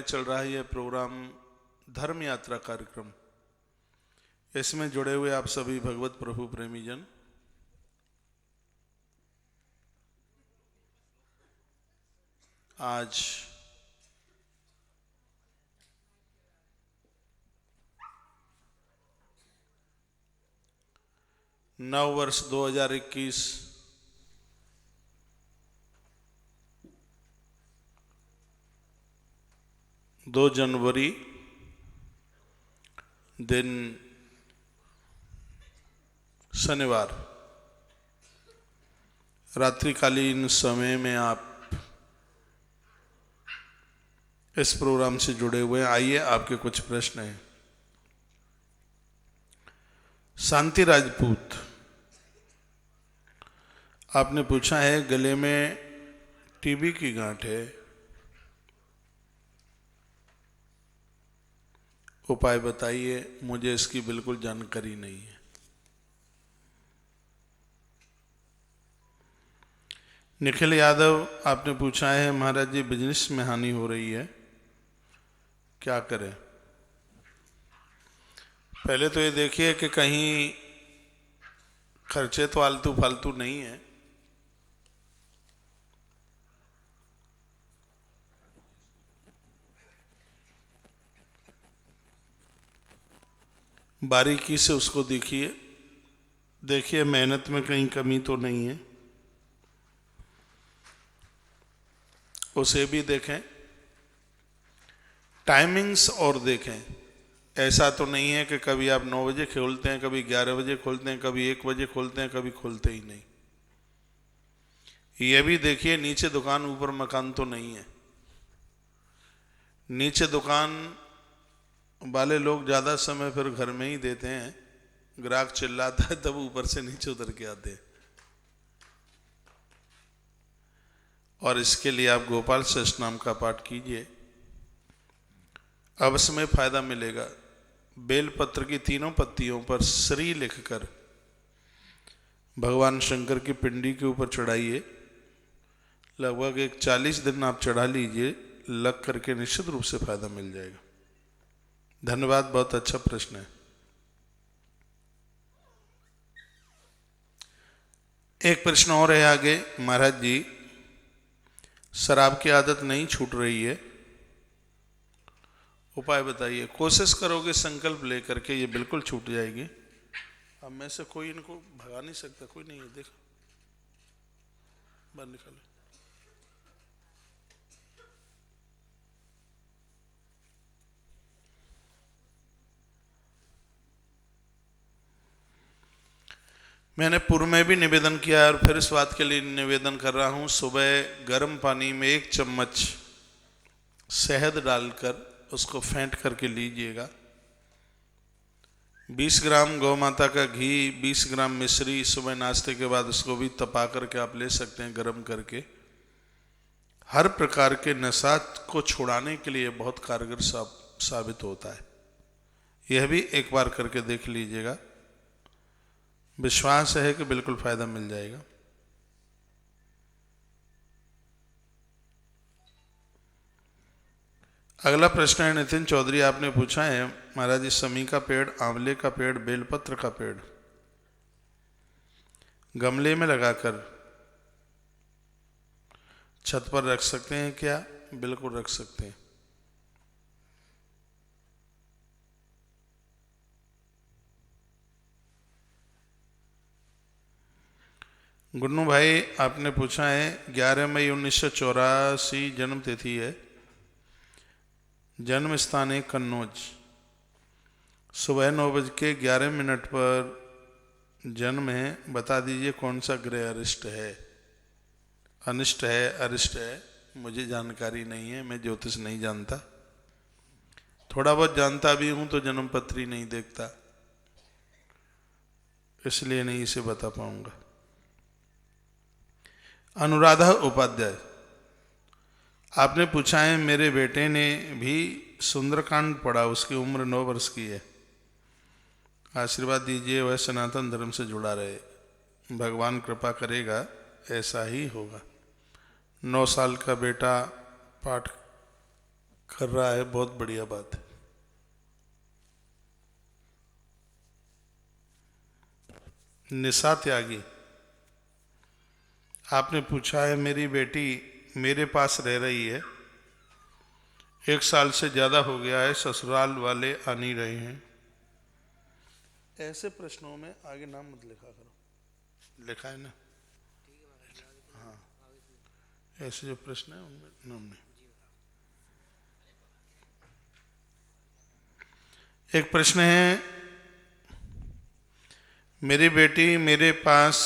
चल रहा है यह प्रोग्राम धर्म यात्रा कार्यक्रम। इसमें जुड़े हुए आप सभी भगवत प्रभु प्रेमी जन आज नव वर्ष 2021 2 जनवरी दिन शनिवार रात्रिकालीन समय में आप इस प्रोग्राम से जुड़े हुए हैं। आइए आपके कुछ प्रश्न हैं। शांति राजपूत, आपने पूछा है गले में टीबी की गांठ है, उपाय बताइए, मुझे इसकी बिल्कुल जानकारी नहीं है। निखिल यादव, आपने पूछा है महाराज जी बिजनेस में हानि हो रही है, क्या करें? पहले तो ये देखिए कि कहीं खर्चे तो आलतू फालतू नहीं है। बारीकी से उसको देखिए मेहनत में कहीं कमी तो नहीं है, उसे भी देखें। टाइमिंग्स और देखें, ऐसा तो नहीं है कि कभी आप 9 बजे खोलते हैं, कभी 11 बजे खोलते हैं, कभी 1 बजे खोलते हैं, कभी खोलते ही नहीं। ये भी देखिए नीचे दुकान ऊपर मकान तो नहीं है। नीचे दुकान वाले लोग ज़्यादा समय फिर घर में ही देते हैं, ग्राहक चिल्लाता है तब ऊपर से नीचे उतर के आते हैं। और इसके लिए आप गोपाल सहस्त्रनाम का पाठ कीजिए, अवश्य में फायदा मिलेगा। बेलपत्र की 3 पत्तियों पर श्री लिखकर भगवान शंकर की पिंडी के ऊपर चढ़ाइए। लगभग 40 दिन आप चढ़ा लीजिए, लग करके निश्चित रूप से फायदा मिल जाएगा। धन्यवाद, बहुत अच्छा प्रश्न है। एक प्रश्न और है आगे। महाराज जी शराब की आदत नहीं छूट रही है, उपाय बताइए। कोशिश करोगे संकल्प लेकर के ये बिल्कुल छूट जाएगी। अब में से कोई इनको भगा नहीं सकता, कोई नहीं है, देखो बाहर निकालो। मैंने पूर्व में भी निवेदन किया और फिर इस बात के लिए निवेदन कर रहा हूं। सुबह गर्म पानी में 1 चम्मच शहद डालकर उसको फेंट करके लीजिएगा। 20 ग्राम गौ माता का घी, 20 ग्राम मिश्री सुबह नाश्ते के बाद उसको भी तपा करके आप ले सकते हैं, गर्म करके। हर प्रकार के नशा को छुड़ाने के लिए बहुत कारगर साबित होता है। यह भी एक बार करके देख लीजिएगा, विश्वास है कि बिल्कुल फायदा मिल जाएगा। अगला प्रश्न है नितिन चौधरी, आपने पूछा है महाराज जी समी का पेड़, आंवले का पेड़, बेलपत्र का पेड़ गमले में लगाकर छत पर रख सकते हैं क्या? बिल्कुल रख सकते हैं। गुन्नू भाई, आपने पूछा है 11 मई 1984 जन्म तिथि है, जन्म स्थान है कन्नौज, सुबह 9:11 पर जन्म है। बता दीजिए कौन सा ग्रह अरिष्ट है, अनिष्ट है, अरिष्ट है? मुझे जानकारी नहीं है, मैं ज्योतिष नहीं जानता। थोड़ा बहुत जानता भी हूं तो जन्म पत्री नहीं देखता, इसलिए नहीं इसे बता पाऊंगा। अनुराधा उपाध्याय, आपने पूछा है मेरे बेटे ने भी सुंदरकांड पढ़ा, उसकी उम्र 9 वर्ष की है, आशीर्वाद दीजिए वह सनातन धर्म से जुड़ा रहे। भगवान कृपा करेगा ऐसा ही होगा। 9 साल का बेटा पाठ कर रहा है, बहुत बढ़िया बात है। निशा त्यागी, आपने पूछा है मेरी बेटी मेरे पास रह रही है, 1 साल से ज़्यादा हो गया है, ससुराल वाले आ नहीं रहे हैं। ऐसे प्रश्नों में आगे नाम मत लिखा करो, लिखा है ना? हाँ, ऐसे जो प्रश्न है उनमें नाम नहीं। एक प्रश्न है, मेरी बेटी मेरे पास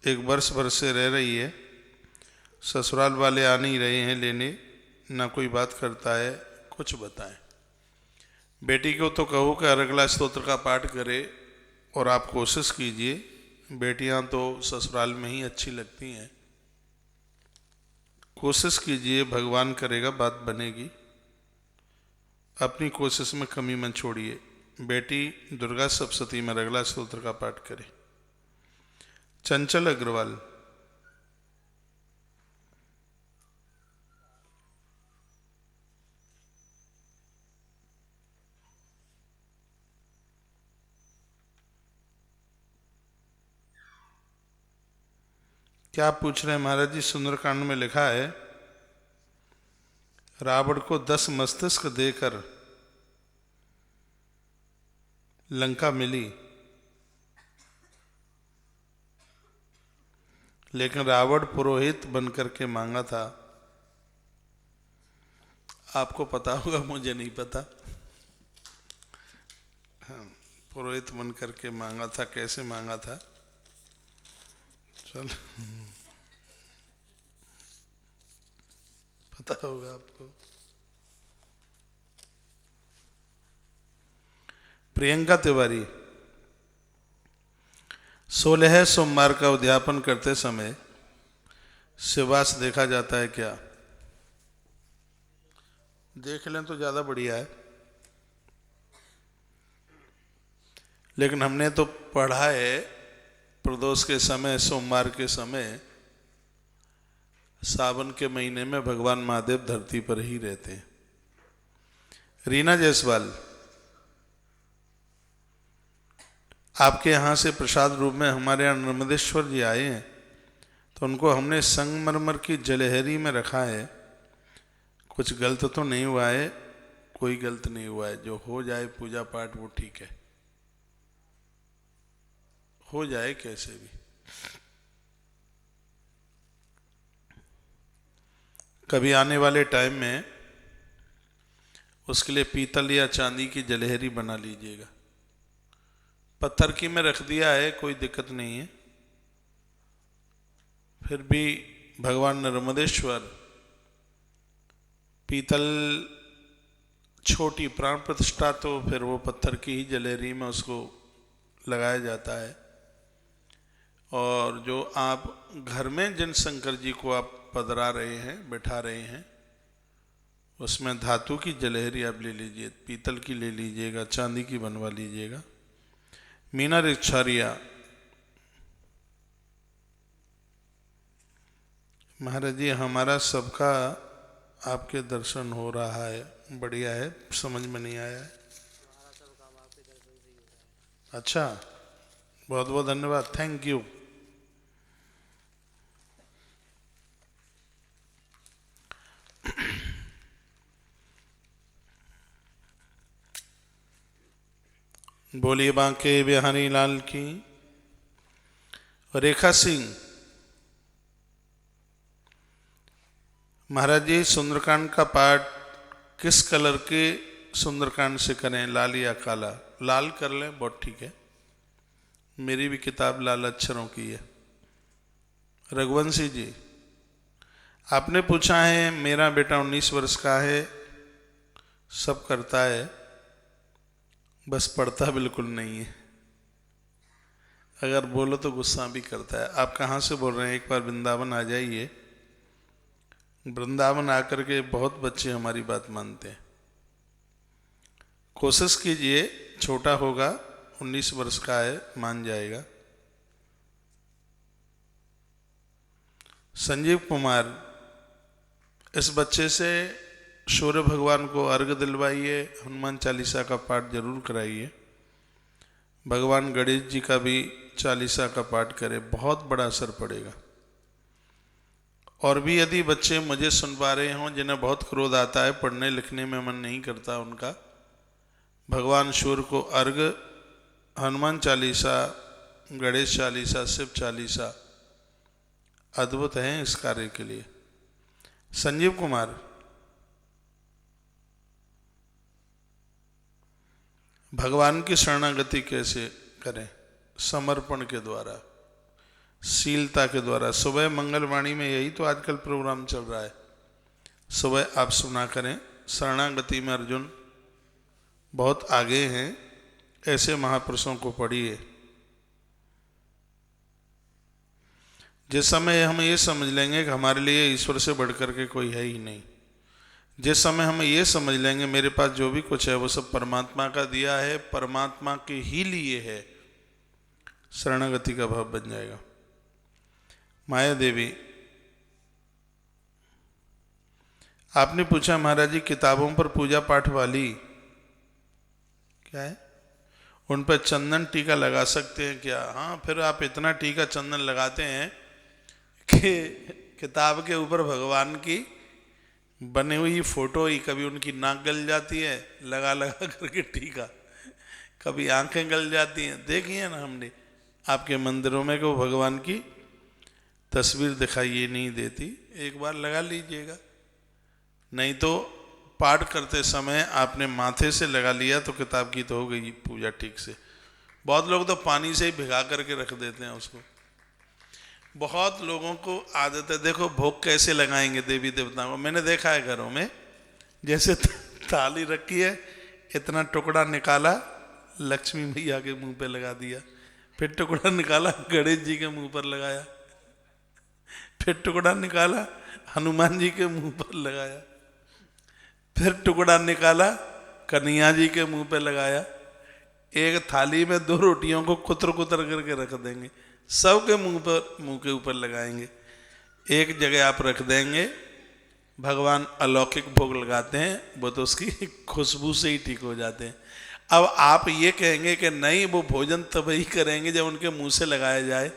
1 वर्ष भर से रह रही है, ससुराल वाले आ नहीं रहे हैं लेने, ना कोई बात करता है, कुछ बताएं। बेटी को तो कहो कि अरगला स्तोत्र का पाठ करे और आप कोशिश कीजिए, बेटियां तो ससुराल में ही अच्छी लगती हैं, कोशिश कीजिए, भगवान करेगा बात बनेगी, अपनी कोशिश में कमी मत छोड़िए। बेटी दुर्गा सप्तशती में अरगला स्तोत्र का पाठ करे। चंचल अग्रवाल, क्या पूछ रहे हैं महाराज जी? सुंदरकांड में लिखा है रावण को 10 मस्तिष्क देकर लंका मिली, लेकिन रावण पुरोहित बनकर के मांगा था। आपको पता होगा, मुझे नहीं पता। हाँ, पुरोहित बनकर के मांगा था, कैसे मांगा था? चल पता होगा आपको। प्रियंका तिवारी, 16 सोमवार का उद्यापन करते समय शिवास देखा जाता है क्या? देख लें तो ज्यादा बढ़िया है, लेकिन हमने तो पढ़ा है प्रदोष के समय, सोमवार के समय, सावन के महीने में भगवान महादेव धरती पर ही रहते हैं। रीना जायसवाल, आपके यहाँ से प्रसाद रूप में हमारे यहाँ नर्मदेश्वर जी आए हैं, तो उनको हमने संगमरमर की जलहरी में रखा है, कुछ गलत तो नहीं हुआ है? कोई गलत नहीं हुआ है, जो हो जाए पूजा पाठ वो ठीक है, हो जाए कैसे भी। कभी आने वाले टाइम में उसके लिए पीतल या चांदी की जलहरी बना लीजिएगा। पत्थर की में रख दिया है, कोई दिक्कत नहीं है, फिर भी भगवान नर्मदेश्वर, पीतल छोटी प्राण प्रतिष्ठा, तो फिर वो पत्थर की ही जलेरी में उसको लगाया जाता है। और जो आप घर में जिन शंकर जी को आप पधरा रहे हैं, बैठा रहे हैं, उसमें धातु की जलहरी आप ले लीजिए, पीतल की ले लीजिएगा, चांदी की बनवा लीजिएगा। मीना रिछारिया, महाराज जी हमारा सबका आपके दर्शन हो रहा है, बढ़िया है, समझ में नहीं आया है। अच्छा, बहुत बहुत धन्यवाद, थैंक यू। बोलिए बांके बिहारी लाल की। रेखा सिंह, महाराज जी सुंदरकांड का पाठ किस कलर के सुंदरकांड से करें, लाल या काला? लाल कर लें, बहुत ठीक है, मेरी भी किताब लाल अक्षरों की है। रघुवंशी जी, आपने पूछा है मेरा बेटा 19 वर्ष का है, सब करता है, बस पढ़ता बिल्कुल नहीं है, अगर बोलो तो गुस्सा भी करता है। आप कहाँ से बोल रहे हैं? एक बार वृंदावन आ जाइए, वृंदावन आकर के बहुत बच्चे हमारी बात मानते हैं। कोशिश कीजिए, छोटा होगा, 19 वर्ष का है, मान जाएगा। संजीव कुमार, इस बच्चे से सूर्य भगवान को अर्घ दिलवाइए, हनुमान चालीसा का पाठ जरूर कराइए, भगवान गणेश जी का भी चालीसा का पाठ करें, बहुत बड़ा असर पड़ेगा। और भी यदि बच्चे मुझे सुन पा रहे हों जिन्हें बहुत क्रोध आता है, पढ़ने लिखने में मन नहीं करता उनका, भगवान सूर्य को अर्घ, हनुमान चालीसा, गणेश चालीसा, शिव चालीसा अद्भुत हैं इस कार्य के लिए। संजीव कुमार, भगवान की शरणागति कैसे करें? समर्पण के द्वारा, शीलता के द्वारा। सुबह मंगलवाणी में यही तो आजकल प्रोग्राम चल रहा है, सुबह आप सुना करें। शरणागति में अर्जुन बहुत आगे हैं, ऐसे महापुरुषों को पढ़िए। जिस समय हम ये समझ लेंगे कि हमारे लिए ईश्वर से बढ़कर के कोई है ही नहीं, जिस समय हम ये समझ लेंगे मेरे पास जो भी कुछ है वो सब परमात्मा का दिया है, परमात्मा के ही लिए है, शरणागति का भाव बन जाएगा। माया देवी, आपने पूछा महाराज जी किताबों पर पूजा पाठ वाली क्या है, उन पर चंदन टीका लगा सकते हैं क्या? हाँ, फिर आप इतना टीका चंदन लगाते हैं कि किताब के ऊपर भगवान की बनी हुई फोटो ही कभी उनकी नाक गल जाती है लगा लगा करके टीका, कभी आंखें गल जाती हैं। देखिए ना हमने आपके मंदिरों में कि वो भगवान की तस्वीर दिखाई नहीं देती, एक बार लगा लीजिएगा। नहीं तो पाठ करते समय आपने माथे से लगा लिया तो किताब की तो हो गई पूजा ठीक से। बहुत लोग तो पानी से ही भिगा करके रख देते हैं उसको। बहुत लोगों को आदत है, देखो भोग कैसे लगाएंगे देवी देवताओं को, मैंने देखा है घरों में, जैसे थाली रखी है, इतना टुकड़ा निकाला लक्ष्मी मैया के मुंह पे लगा दिया, फिर टुकड़ा निकाला गणेश जी के मुंह पर लगाया, फिर टुकड़ा निकाला हनुमान जी के मुंह पर लगाया, फिर टुकड़ा निकाला कन्हैया जी के मुंह पे लगाया। एक थाली में 2 रोटियों को कुतर कुतर करके रख देंगे, सबके मुंह के ऊपर लगाएंगे, एक जगह आप रख देंगे। भगवान अलौकिक भोग लगाते हैं, वो तो उसकी खुशबू से ही ठीक हो जाते हैं। अब आप ये कहेंगे कि नहीं वो भोजन तभी करेंगे जब उनके मुंह से लगाया जाए,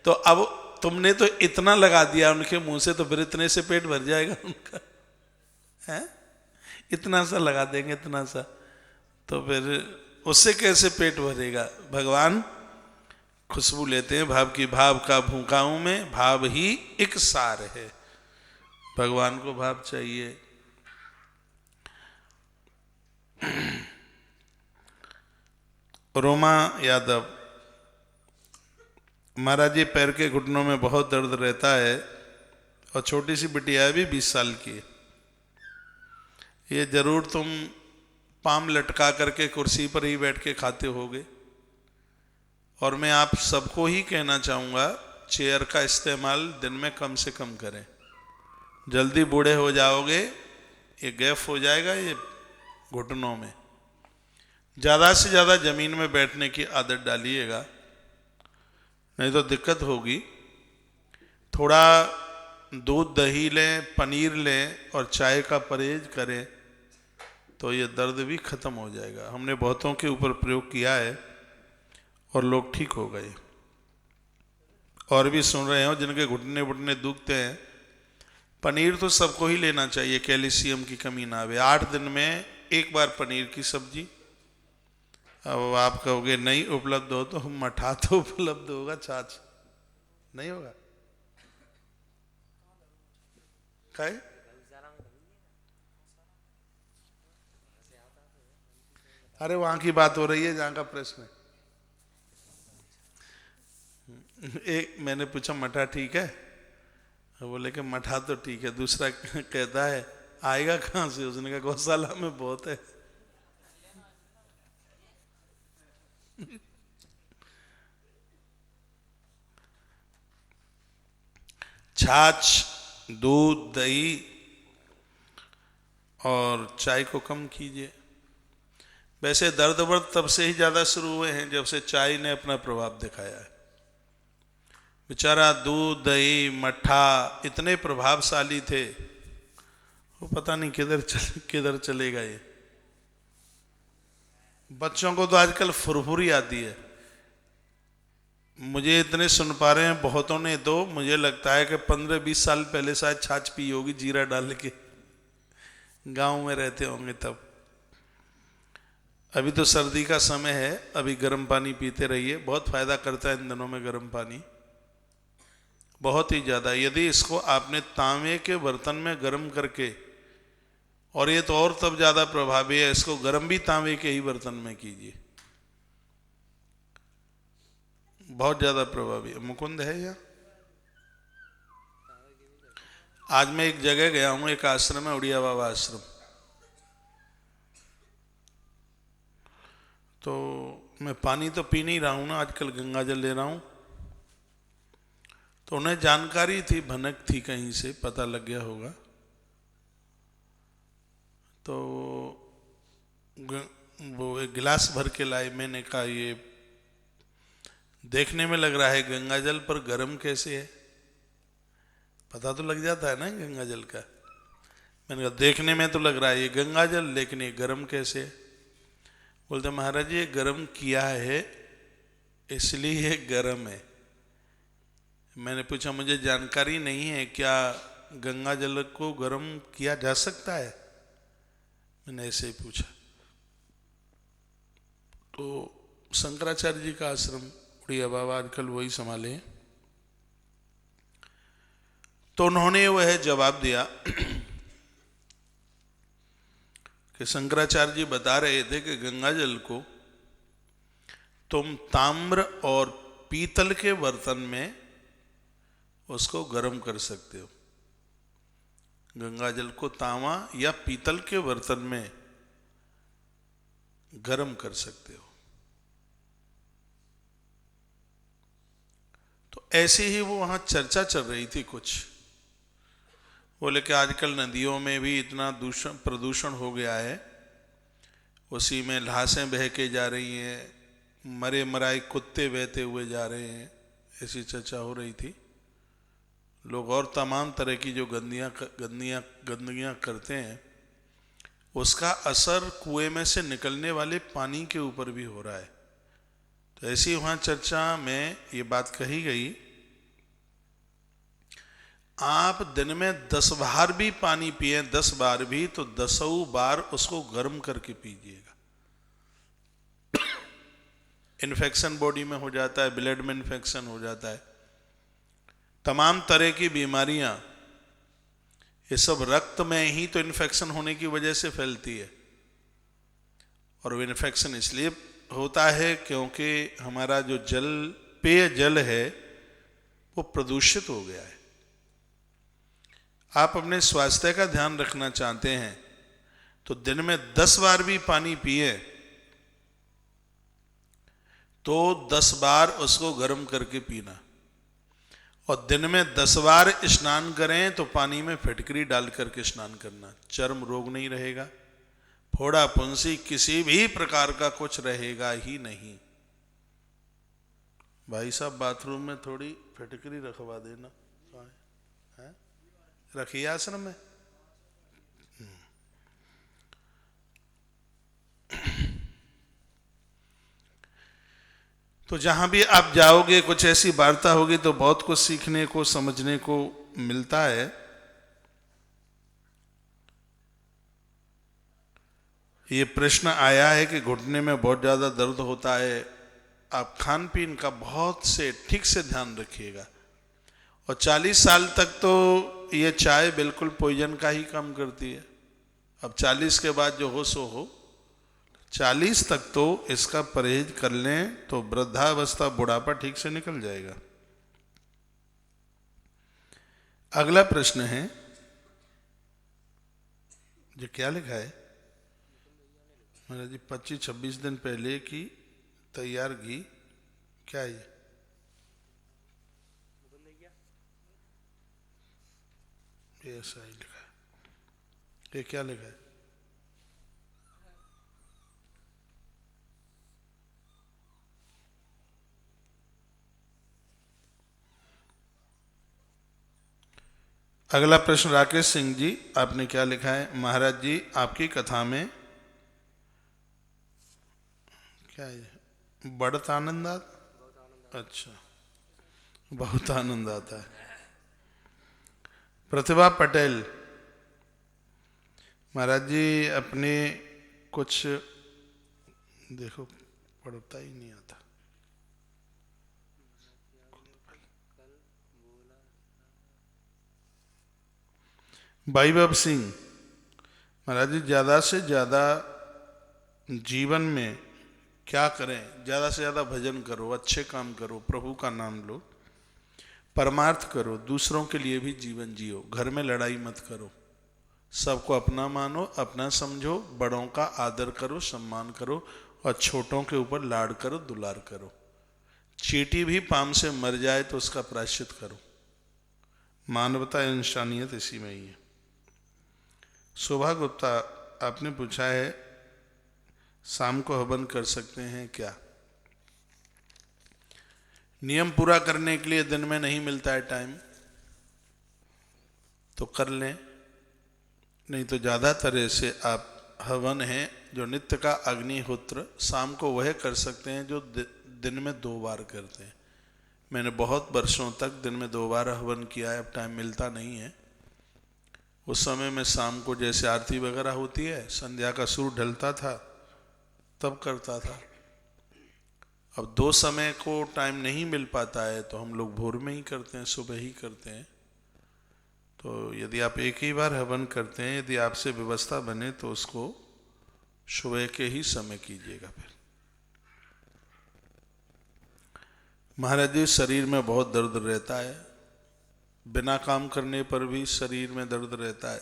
तो अब तुमने तो इतना लगा दिया उनके मुंह से, तो फिर इतने से पेट भर जाएगा उनका, है? इतना सा लगा देंगे, इतना सा, तो फिर उससे कैसे पेट भरेगा? भगवान खुशबू लेते हैं भाव की, भाव का भूखाऊं में भाव ही एक सार है। भगवान को भाव चाहिए। रोमा यादव, महाराज जी पैर के घुटनों में बहुत दर्द रहता है और छोटी सी बिटिया भी 20 साल की है, ये जरूर तुम पाम लटका करके कुर्सी पर ही बैठ के खाते होगे। और मैं आप सबको ही कहना चाहूँगा चेयर का इस्तेमाल दिन में कम से कम करें, जल्दी बूढ़े हो जाओगे, ये गैप हो जाएगा ये घुटनों में। ज़्यादा से ज़्यादा ज़मीन में बैठने की आदत डालिएगा, नहीं तो दिक्कत होगी। थोड़ा दूध दही लें, पनीर लें और चाय का परहेज करें तो ये दर्द भी खत्म हो जाएगा। हमने बहुतों के ऊपर प्रयोग किया है और लोग ठीक हो गए। और भी सुन रहे हो जिनके घुटने वुटने दुखते हैं, पनीर तो सबको ही लेना चाहिए, कैल्शियम की कमी ना आवे। 8 दिन में 1 बार पनीर की सब्जी। अब आप कहोगे नहीं उपलब्ध हो तो मठा तो उपलब्ध होगा, छाछ नहीं होगा? खाए अरे वहां की बात हो रही है जहां का प्रश्न है। एक मैंने पूछा मठा ठीक है, बोले कि मठा तो ठीक है। दूसरा कहता है आएगा कहां से? उसने कहा गौशाला में बहुत है। छाछ, दूध, दही और चाय को कम कीजिए। वैसे दर्द वर्द तब से ही ज्यादा शुरू हुए हैं जब से चाय ने अपना प्रभाव दिखाया है। बेचारा दूध, दही, मट्ठा इतने प्रभावशाली थे, वो पता नहीं किधर चलेगा ये। बच्चों को तो आजकल फुरफुरी आती है। मुझे इतने सुन पा रहे हैं बहुतों ने, तो मुझे लगता है कि 15-20 साल पहले शायद छाछ पी होगी जीरा डाल के, गांव में रहते होंगे तब। अभी तो सर्दी का समय है, अभी गर्म पानी पीते रहिए, बहुत फायदा करता है इन दिनों में गर्म पानी, बहुत ही ज्यादा। यदि इसको आपने तांबे के बर्तन में गर्म करके, और ये तो और तब ज्यादा प्रभावी है, इसको गर्म भी तांबे के ही बर्तन में कीजिए, बहुत ज्यादा प्रभावी है। मुकुंद है यहाँ? आज मैं एक जगह गया हूं, एक आश्रम है उड़िया बाबा आश्रम, तो मैं पानी तो पी नहीं रहा हूं ना आजकल, गंगा जल ले रहा हूं। तो उन्हें जानकारी थी, भनक थी, कहीं से पता लग गया होगा। तो वो एक गिलास भर के लाए। मैंने कहा ये देखने में लग रहा है गंगा जल, पर गर्म कैसे है? पता तो लग जाता है ना गंगा जल का। मैंने कहा देखने में तो लग रहा है ये गंगा जल, लेकिन ये गर्म कैसे है? बोलते महाराज ये गर्म किया है इसलिए ये गर्म है। मैंने पूछा मुझे जानकारी नहीं है, क्या गंगा जल को गर्म किया जा सकता है? मैंने ऐसे ही पूछा। तो शंकराचार्य जी का आश्रम उड़िया बाबा आजकल वही संभाले हैं, तो उन्होंने वह जवाब दिया कि शंकराचार्य जी बता रहे थे कि गंगा जल को तुम ताम्र और पीतल के बर्तन में उसको गर्म कर सकते हो। गंगा जल को तांबा या पीतल के बर्तन में गर्म कर सकते हो। तो ऐसे ही वो वहां चर्चा चल रही थी कुछ। बोले कि आजकल नदियों में भी इतना प्रदूषण हो गया है, उसी में लाशें बह के जा रही हैं, मरे मराए कुत्ते बहते हुए जा रहे हैं, ऐसी चर्चा हो रही थी। लोग और तमाम तरह की जो गंदगियां करते हैं, उसका असर कुएं में से निकलने वाले पानी के ऊपर भी हो रहा है। तो ऐसी वहां चर्चा में ये बात कही गई, आप दिन में 10 बार भी पानी पिए, 10 बार भी, तो 10 बार उसको गर्म करके पीजिएगा। इन्फेक्शन बॉडी में हो जाता है, ब्लड में इन्फेक्शन हो जाता है, तमाम तरह की बीमारियां, ये सब रक्त में ही तो इन्फेक्शन होने की वजह से फैलती है। और वो इन्फेक्शन इसलिए होता है क्योंकि हमारा जो पेय जल है वो प्रदूषित हो गया है। आप अपने स्वास्थ्य का ध्यान रखना चाहते हैं तो दिन में 10 बार भी पानी पिए, तो 10 बार उसको गर्म करके पीना। और दिन में 10 बार स्नान करें तो पानी में फिटकरी डाल करके स्नान करना। चर्म रोग नहीं रहेगा, फोड़ा फुंसी किसी भी प्रकार का कुछ रहेगा ही नहीं। भाई साहब बाथरूम में थोड़ी फिटकरी रखवा देना, है? रखिए आश्रम में। तो जहां भी आप जाओगे कुछ ऐसी वार्ता होगी तो बहुत कुछ सीखने को समझने को मिलता है। ये प्रश्न आया है कि घुटने में बहुत ज्यादा दर्द होता है, आप खान पीन का बहुत से ठीक से ध्यान रखिएगा। और 40 साल तक तो ये चाय बिल्कुल पॉइजन का ही काम करती है। अब 40 के बाद जो हो सो हो, 40 तक तो इसका परहेज कर लें तो वृद्धावस्था बुढ़ापा ठीक से निकल जाएगा। अगला प्रश्न है, जो क्या लिखा है महाराज जी, 25-26 दिन पहले की तैयार घी, क्या है ये? ऐसा ही लिखा है। ये क्या लिखा है? अगला प्रश्न राकेश सिंह जी, आपने क्या लिखा है? महाराज जी, आपकी कथा में क्या है? बढ़त आनंद आता? अच्छा, बहुत आनंद आता है। प्रतिभा पटेल, महाराज जी अपने कुछ देखो, पढ़ता ही नहीं आता। वैभव सिंह, महाराज जी ज़्यादा से ज़्यादा जीवन में क्या करें? ज़्यादा से ज़्यादा भजन करो, अच्छे काम करो, प्रभु का नाम लो, परमार्थ करो, दूसरों के लिए भी जीवन जियो, घर में लड़ाई मत करो, सबको अपना मानो, अपना समझो, बड़ों का आदर करो, सम्मान करो, और छोटों के ऊपर लाड़ करो, दुलार करो। चींटी भी पाम से मर जाए तो उसका प्रायश्चित करो। मानवता इंसानियत इसी में ही है। शोभा गुप्ता, आपने पूछा है शाम को हवन कर सकते हैं क्या? नियम पूरा करने के लिए दिन में नहीं मिलता है टाइम तो कर लें, नहीं तो ज़्यादातर ऐसे आप हवन है जो नित्य का अग्निहोत्र शाम को वह कर सकते हैं जो दिन में 2 बार करते हैं। मैंने बहुत वर्षों तक दिन में 2 बार हवन किया है, अब टाइम मिलता नहीं है। उस समय में शाम को जैसे आरती वगैरह होती है, संध्या का सूर्य ढलता था तब करता था। अब 2 समय को टाइम नहीं मिल पाता है तो हम लोग भोर में ही करते हैं, सुबह ही करते हैं। तो यदि आप एक ही बार हवन करते हैं, यदि आपसे व्यवस्था बने तो उसको सुबह के ही समय कीजिएगा। फिर महाराज जी, शरीर में बहुत दर्द रहता है, बिना काम करने पर भी शरीर में दर्द रहता है,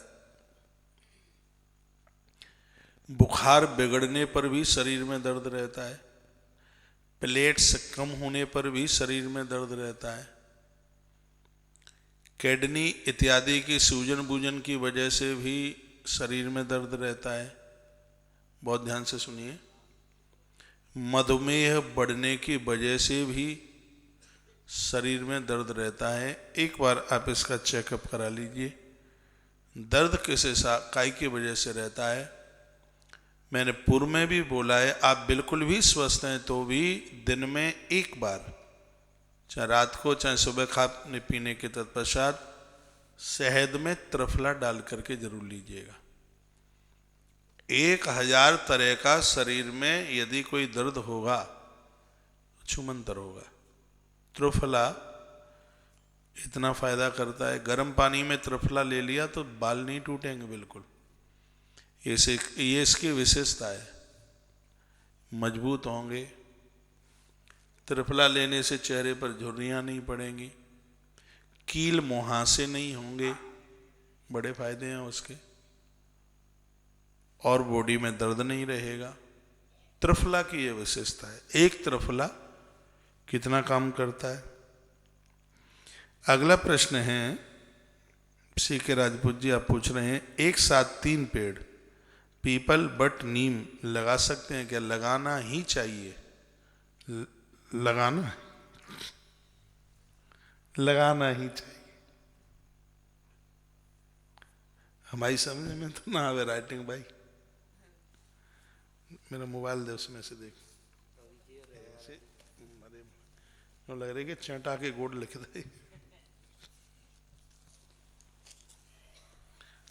बुखार बिगड़ने पर भी शरीर में दर्द रहता है, प्लेट्स कम होने पर भी शरीर में दर्द रहता है, किडनी इत्यादि की सूजन बूजन की वजह से भी शरीर में दर्द रहता है। बहुत ध्यान से सुनिए, मधुमेह बढ़ने की वजह से भी शरीर में दर्द रहता है। एक बार आप इसका चेकअप करा लीजिए, दर्द किस काय की वजह से रहता है। मैंने पूर्व में भी बोला है, आप बिल्कुल भी स्वस्थ हैं तो भी दिन में एक बार, चाहे रात को चाहे सुबह खाने पीने के तत्पश्चात, शहद में त्रिफला डाल करके जरूर लीजिएगा। 1000 तरह का शरीर में यदि कोई दर्द होगा, छुमंतर होगा, त्रिफला इतना फायदा करता है। गर्म पानी में त्रिफला ले लिया तो बाल नहीं टूटेंगे बिल्कुल, ये इसकी विशेषता है, मजबूत होंगे। त्रिफला लेने से चेहरे पर झुर्रियाँ नहीं पड़ेंगी, कील मुहासे नहीं होंगे, बड़े फायदे हैं उसके, और बॉडी में दर्द नहीं रहेगा। त्रिफला की यह विशेषता है। एक त्रिफला कितना काम करता है। अगला प्रश्न है सी के राजपूत जी, आप पूछ रहे हैं, एक साथ 3 पेड़ पीपल बट नीम लगा सकते हैं क्या? लगाना ही चाहिए, लगाना ही चाहिए। हमारी समझ में तो ना आवे राइटिंग भाई, मेरा मोबाइल दे, उसमें से देख, ऐसे लग रही कि चेंटा के गोड़ लिख दे।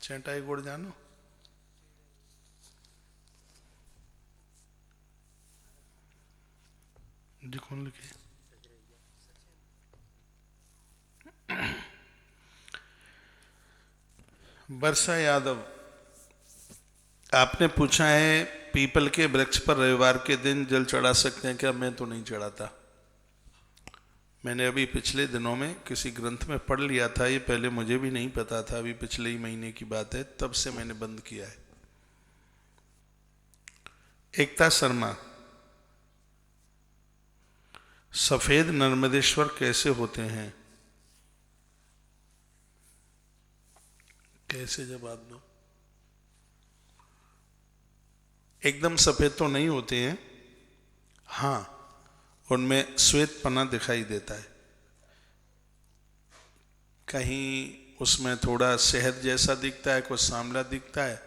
चेंटा के गोड़ जानो, जी कौन लिखे? वर्षा यादव, आपने पूछा है पीपल के वृक्ष पर रविवार के दिन जल चढ़ा सकते हैं क्या? मैं तो नहीं चढ़ाता। मैंने अभी पिछले दिनों में किसी ग्रंथ में पढ़ लिया था, ये पहले मुझे भी नहीं पता था, अभी पिछले ही महीने की बात है, तब से मैंने बंद किया है। एकता शर्मा, सफेद नर्मदेश्वर कैसे होते हैं? कैसे जवाब दो? एकदम सफेद तो नहीं होते हैं, हाँ उनमें श्वेत पना दिखाई देता है, कहीं उसमें थोड़ा शहद जैसा दिखता है, कुछ सांवला दिखता है,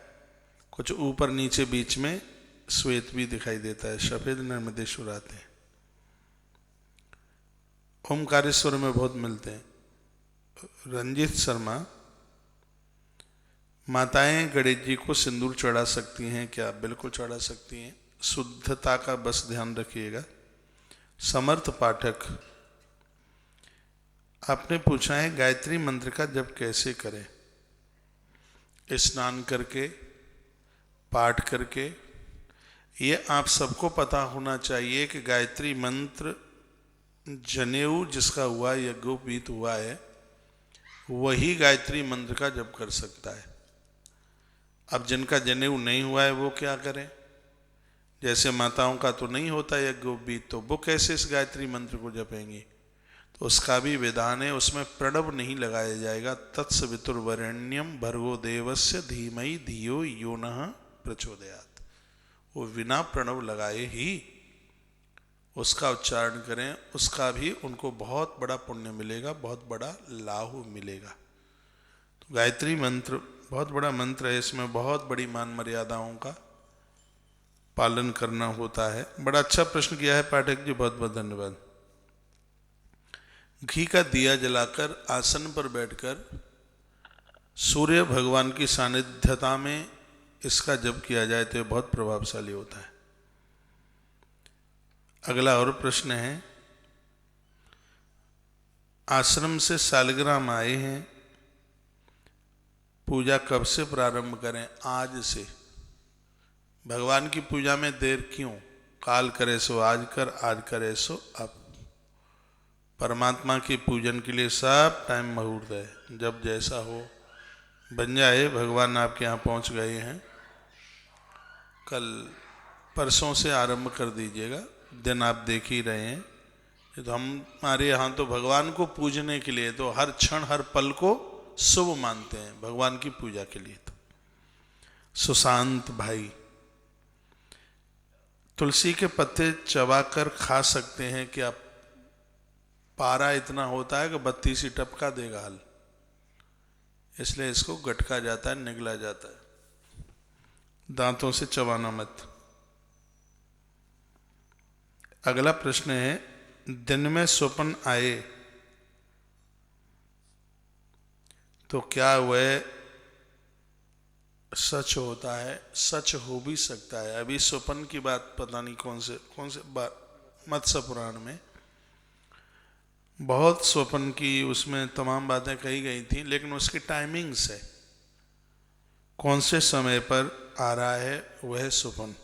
कुछ ऊपर नीचे बीच में श्वेत भी दिखाई देता है। सफेद नर्मदेश्वर आते हैं, ओमकारेश्वर में बहुत मिलते हैं। रंजीत शर्मा, माताएं गणेश जी को सिंदूर चढ़ा सकती हैं क्या? बिल्कुल चढ़ा सकती हैं, शुद्धता का बस ध्यान रखिएगा। समर्थ पाठक, आपने पूछा है गायत्री मंत्र का जप कैसे करें? स्नान करके, पाठ करके। ये आप सबको पता होना चाहिए कि गायत्री मंत्र जनेऊ जिसका हुआ, यज्ञोपवीत हुआ है, वही गायत्री मंत्र का जप कर सकता है। अब जिनका जनेऊ नहीं हुआ है वो क्या करें? जैसे माताओं का तो नहीं होता यज्ञोपवीत, तो वो कैसे इस गायत्री मंत्र को जपेंगी? तो उसका भी विधान है, उसमें प्रणव नहीं लगाया जाएगा। तत्सवितुर्वरेण्यम भर्गो देवस्य धीमहि धियो यो नः प्रचोदयात्। वो बिना प्रणव लगाए ही उसका उच्चारण करें, उसका भी उनको बहुत बड़ा पुण्य मिलेगा, बहुत बड़ा लाभ मिलेगा। तो गायत्री मंत्र बहुत बड़ा मंत्र है, इसमें बहुत बड़ी मान मर्यादाओं का पालन करना होता है। बड़ा अच्छा प्रश्न किया है पाठक जी, बहुत बहुत धन्यवाद। घी का दिया जलाकर आसन पर बैठकर सूर्य भगवान की सानिध्यता में इसका जप किया जाए तो ये बहुत प्रभावशाली होता है। अगला और प्रश्न है, आश्रम से सालग्राम आए हैं, पूजा कब से प्रारंभ करें? आज से। भगवान की पूजा में देर क्यों? काल करे सो आज कर, आज करे सो अब। परमात्मा के पूजन के लिए सब टाइम मुहूर्त है, जब जैसा हो बन जाए। भगवान आपके यहाँ पहुँच गए हैं, कल परसों से आरंभ कर दीजिएगा, दिन आप देख ही रहे हैं। तो हमारे यहाँ तो भगवान को पूजने के लिए तो हर क्षण हर पल को शुभ मानते हैं, भगवान की पूजा के लिए। तो सुशांत भाई, तुलसी के पत्ते चबाकर खा सकते हैं क्या? पारा इतना होता है कि बत्ती सी टपका देगा हल, इसलिए इसको गटका जाता है, निगला जाता है, दांतों से चबाना मत। अगला प्रश्न है, दिन में स्वप्न आए तो क्या वह सच होता है? सच हो भी सकता है। अभी स्वप्न की बात पता नहीं कौन से मत्स्य पुराण में बहुत स्वप्न की उसमें तमाम बातें कही गई थी, लेकिन उसकी टाइमिंग्स है, कौन से समय पर आ रहा है वह स्वप्न,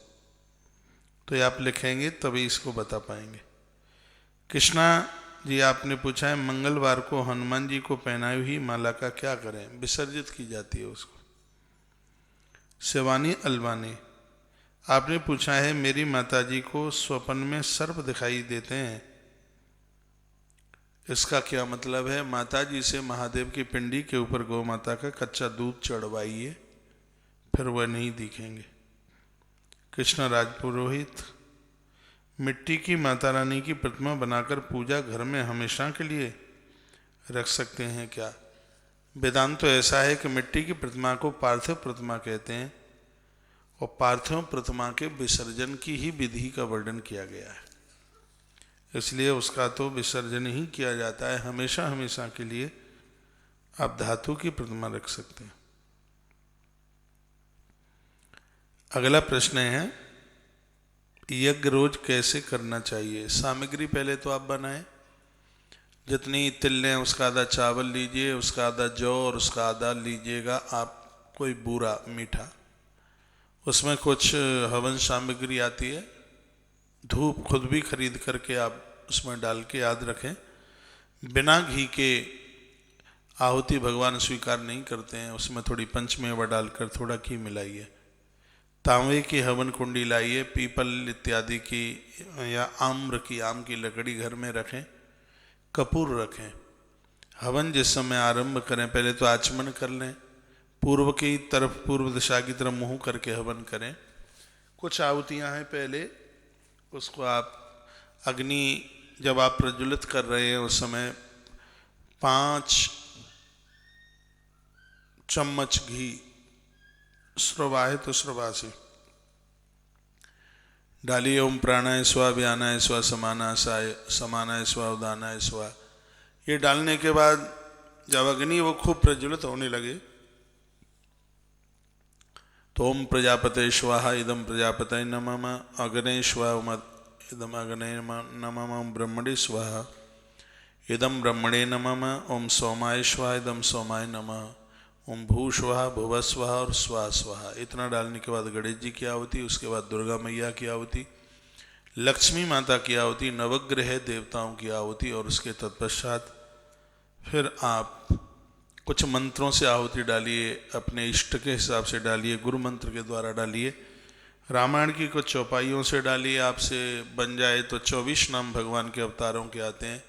तो ये आप लिखेंगे तभी इसको बता पाएंगे। कृष्णा जी, आपने पूछा है मंगलवार को हनुमान जी को पहनाई हुई माला का क्या करें? विसर्जित की जाती है उसको। शिवानी अलवानी, आपने पूछा है मेरी माताजी को स्वप्न में सर्प दिखाई देते हैं, इसका क्या मतलब है? माताजी से महादेव की पिंडी के ऊपर गौ माता का कच्चा दूध चढ़वाइए, फिर वह नहीं दिखेंगे। कृष्ण राज पुरोहित, मिट्टी की माता रानी की प्रतिमा बनाकर पूजा घर में हमेशा के लिए रख सकते हैं क्या? वेदांत तो ऐसा है कि मिट्टी की प्रतिमा को पार्थिव प्रतिमा कहते हैं, और पार्थिव प्रतिमा के विसर्जन की ही विधि का वर्णन किया गया है, इसलिए उसका तो विसर्जन ही किया जाता है। हमेशा हमेशा के लिए आप धातु की प्रतिमा रख सकते हैं। अगला प्रश्न है, यज्ञ रोज कैसे करना चाहिए? सामग्री पहले तो आप बनाएं, जितनी तिल लें उसका आधा चावल लीजिए, उसका आधा जौ और उसका आधा लीजिएगा आप कोई बूरा मीठा। उसमें कुछ हवन सामग्री आती है, धूप खुद भी खरीद करके आप उसमें डाल के याद रखें। बिना घी के आहुति भगवान स्वीकार नहीं करते हैं, उसमें थोड़ी पंचमेवा डालकर थोड़ा घी मिलाइए। तांबे की हवन कुंडी लाइए, पीपल इत्यादि की या आम्र की, आम की लकड़ी घर में रखें, कपूर रखें। हवन जिस समय आरंभ करें पहले तो आचमन कर लें, पूर्व की तरफ, पूर्व दिशा की तरफ मुंह करके हवन करें। कुछ आहुतियाँ हैं, पहले उसको आप अग्नि जब आप प्रज्वलित कर रहे हैं उस समय 5 चम्मच घी, स्रवा है तो स्रवा से डालिए। ओम प्राणाय स्वा, व्यानाय स्वा, समानाय स्वा, उदानाय स्वा। ये डालने के बाद जब अग्नि वो खूब प्रज्वलित होने लगे तो ओम प्रजापते स्वाहा, इदम प्रजापते नमः, अग्ने स्वाहा, इदम अग्ने नमः, ओम ब्रह्मणे स्वाहा, इदम ब्रह्मणे नमः, ओम सोमाय स्वाहा, इदम सोमाय नमः, ओम भू स्वाहा, भुव स्वाहा और स्वाहा स्वाहा। इतना डालने के बाद गणेश जी की आहुति, उसके बाद दुर्गा मैया की आहुति, लक्ष्मी माता की आहुति, नवग्रह देवताओं की आहुति, और उसके तत्पश्चात फिर आप कुछ मंत्रों से आहुति डालिए, अपने इष्ट के हिसाब से डालिए, गुरु मंत्र के द्वारा डालिए, रामायण की कुछ चौपाइयों से डालिए। आपसे बन जाए तो 24 नाम भगवान के अवतारों के आते हैं,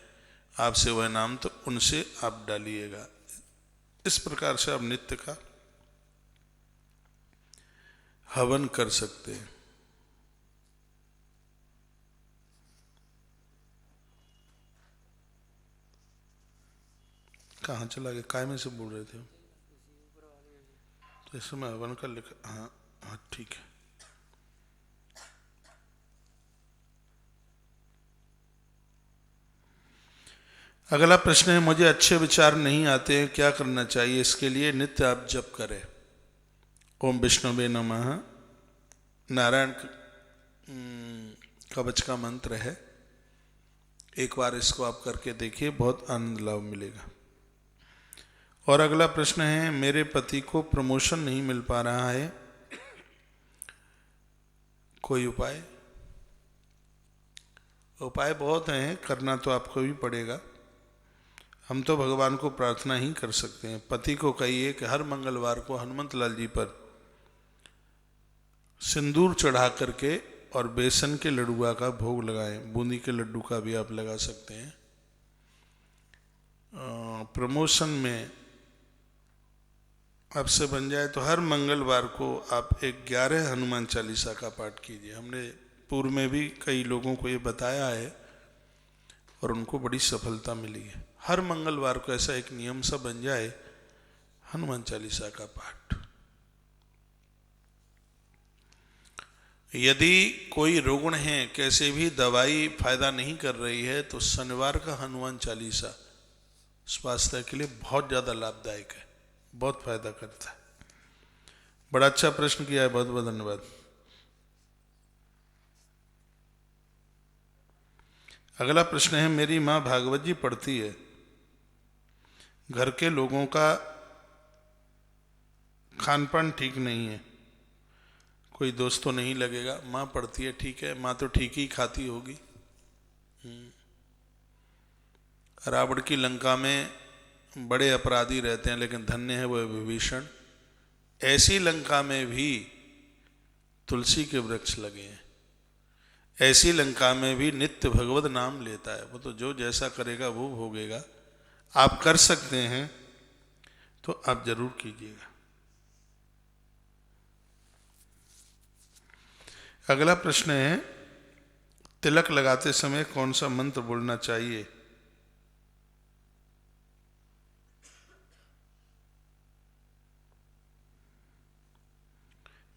आपसे वह नाम तो उनसे आप डालिएगा। इस प्रकार से आप नित्य का हवन कर सकते हैं। कहाँ चला गया? काय में से बोल रहे थे? तो इस समय हवन का लिखा। हाँ हाँ ठीक है। अगला प्रश्न है, मुझे अच्छे विचार नहीं आते हैं, क्या करना चाहिए? इसके लिए नित्य आप जप करें। ओम विष्णुवे नमः नारायण कवच का मंत्र है, एक बार इसको आप करके देखिए, बहुत आनंद लाभ मिलेगा। और अगला प्रश्न है, मेरे पति को प्रमोशन नहीं मिल पा रहा है, कोई उपाय? उपाय बहुत हैं, करना तो आपको भी पड़ेगा। हम तो भगवान को प्रार्थना ही कर सकते हैं। पति को कहिए कि हर मंगलवार को हनुमंत लाल जी पर सिंदूर चढ़ा करके और बेसन के लड्डुआ का भोग लगाएं, बूंदी के लड्डू का भी आप लगा सकते हैं। प्रमोशन में आपसे बन जाए तो हर मंगलवार को आप 11 हनुमान चालीसा का पाठ कीजिए। हमने पूर्व में भी कई लोगों को ये बताया है और उनको बड़ी सफलता मिली है। हर मंगलवार को ऐसा एक नियम सा बन जाए, हनुमान चालीसा का पाठ। यदि कोई रुग्ण है, कैसे भी दवाई फायदा नहीं कर रही है, तो शनिवार का हनुमान चालीसा स्वास्थ्य के लिए बहुत ज़्यादा लाभदायक है, बहुत फायदा करता है। बड़ा अच्छा प्रश्न किया है, बहुत बहुत धन्यवाद। अगला प्रश्न है, मेरी माँ भागवत जी पढ़ती है, घर के लोगों का खान पान ठीक नहीं है, कोई दोस्त तो नहीं लगेगा? माँ पढ़ती है, ठीक है, माँ तो ठीक ही खाती होगी। रावण की लंका में बड़े अपराधी रहते हैं, लेकिन धन्य है वह विभीषण। ऐसी लंका में भी तुलसी के वृक्ष लगे हैं, ऐसी लंका में भी नित्य भगवत नाम लेता है। वो तो जो जैसा करेगा वो भोगेगा। आप कर सकते हैं तो आप जरूर कीजिएगा। अगला प्रश्न है, तिलक लगाते समय कौन सा मंत्र बोलना चाहिए?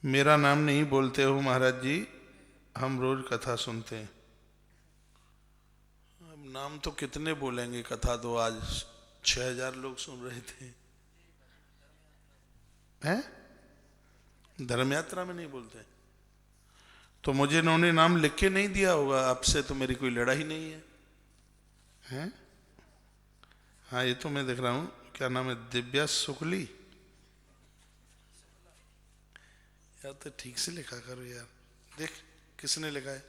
मेरा नाम नहीं बोलते हो महाराज जी, हम रोज कथा सुनते हैं। अब नाम तो कितने बोलेंगे, कथा तो आज 6000 लोग सुन रहे थे। हैं? धर्म यात्रा में नहीं बोलते? तो मुझे इन्होंने नाम लिख के नहीं दिया होगा, आपसे तो मेरी कोई लड़ाई नहीं है। हैं? हाँ ये तो मैं देख रहा हूँ, क्या नाम है? दिव्या शुक्ली। यार तो ठीक से लिखा करो यार, देख किसने लिखा है?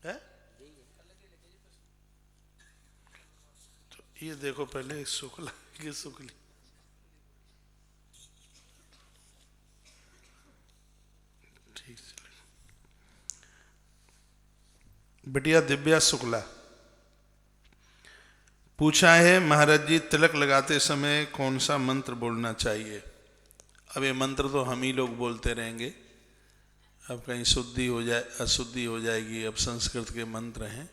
है? तो ये देखो पहले, शुक्ला की शुक्ली। ठीक से बिटिया दिव्या शुक्ला पूछा है, महाराज जी तिलक लगाते समय कौन सा मंत्र बोलना चाहिए? अब ये मंत्र तो हम ही लोग बोलते रहेंगे, अब कहीं शुद्धि हो जाए अशुद्धि हो जाएगी। अब संस्कृत के मंत्र हैं,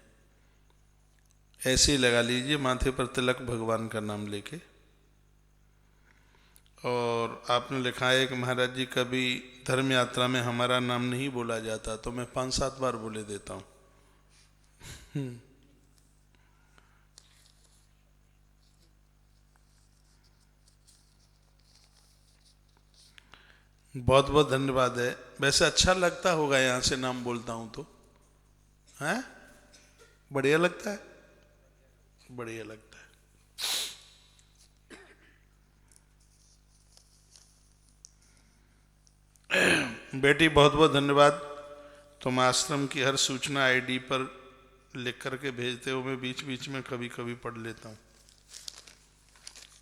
ऐसे ही लगा लीजिए माथे पर तिलक, भगवान का नाम लेके। और आपने लिखा है कि महाराज जी कभी धर्म यात्रा में हमारा नाम नहीं बोला जाता, तो मैं 5-7 बार बोले देता हूँ। बहुत बहुत धन्यवाद है। वैसे अच्छा लगता होगा यहाँ से नाम बोलता हूँ तो, हैं? बढ़िया लगता है, बढ़िया लगता है। बेटी बहुत बहुत धन्यवाद। तुम आश्रम की हर सूचना आईडी पर लिख करके भेजते हो, मैं बीच बीच में कभी कभी पढ़ लेता हूँ।